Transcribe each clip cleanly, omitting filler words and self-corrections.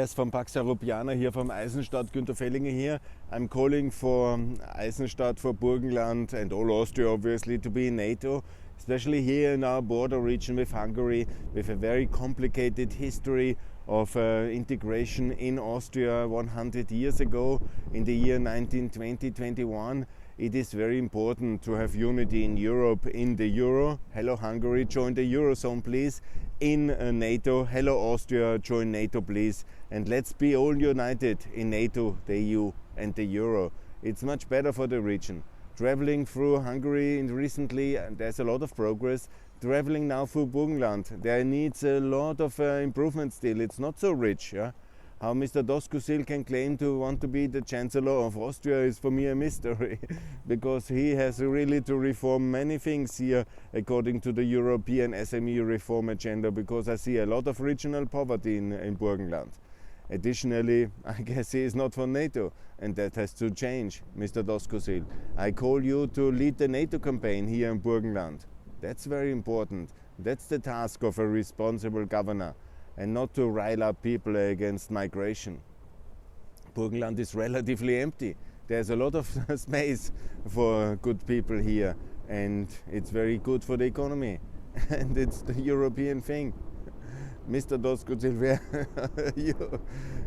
Yes, from Pax Europiana here from Eisenstadt, Günther Fehlinger here. I'm calling for Eisenstadt, for Burgenland and all Austria obviously to be in NATO, especially here in our border region with Hungary, with a very complicated history of integration in Austria 100 years ago in the year 1920-21. It is very important to have unity in Europe, in the Euro. Hello Hungary, join the Eurozone please. In NATO, hello Austria, join NATO please. And let's be all united in NATO, the EU and the Euro. It's much better for the region. Traveling through Hungary recently, there's a lot of progress. Traveling now through Burgenland, there needs a lot of improvement still. It's not so rich. Yeah? How Mr. Doskozil can claim to want to be the Chancellor of Austria is for me a mystery, because he has really to reform many things here according to the European SME reform agenda, because I see a lot of regional poverty in Burgenland. Additionally, I guess he is not for NATO, and that has to change, Mr. Doskozil. I call you to lead the NATO campaign here in Burgenland. That's very important. That's the task of a responsible governor, and not to rile up people against migration. Burgenland is relatively empty. There's a lot of space for good people here, and it's very good for the economy. And it's the European thing. Mr. Doskozil, where are you?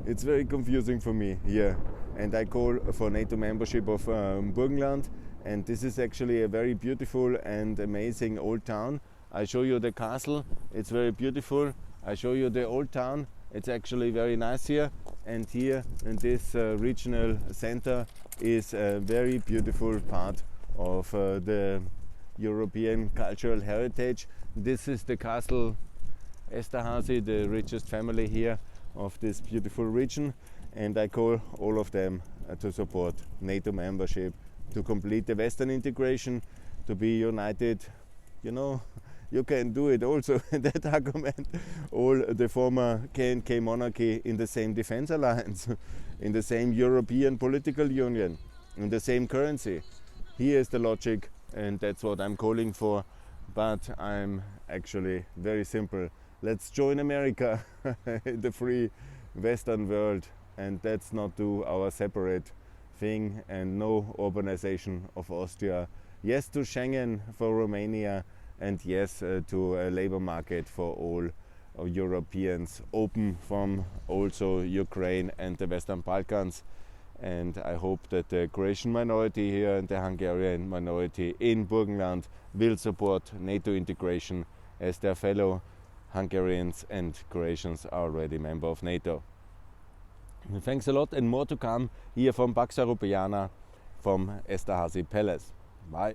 It's very confusing for me here. And I call for NATO membership of Burgenland. And this is actually a very beautiful and amazing old town. I show you the castle. It's very beautiful. I show you the old town. It's actually very nice here. And here in this regional center is a very beautiful part of the European cultural heritage. This is the castle Esterházy, the richest family here of this beautiful region. And I call all of them to support NATO membership, to complete the Western integration, to be united. You know, you can do it also, that argument. All the former K&K monarchy in the same defense alliance, in the same European political union, in the same currency. Here is the logic, and that's what I'm calling for. But I'm actually very simple. Let's join America, the free Western world, and let's not do our separate thing, and no urbanization of Austria. Yes to Schengen for Romania, and yes to a labor market for all Europeans, open from also Ukraine and the Western Balkans. And I hope that the Croatian minority here and the Hungarian minority in Burgenland will support NATO integration, as their fellow Hungarians and Croatians are already member of NATO. Thanks a lot, and more to come here from Pax Europiana from Esterházy Palace. Bye.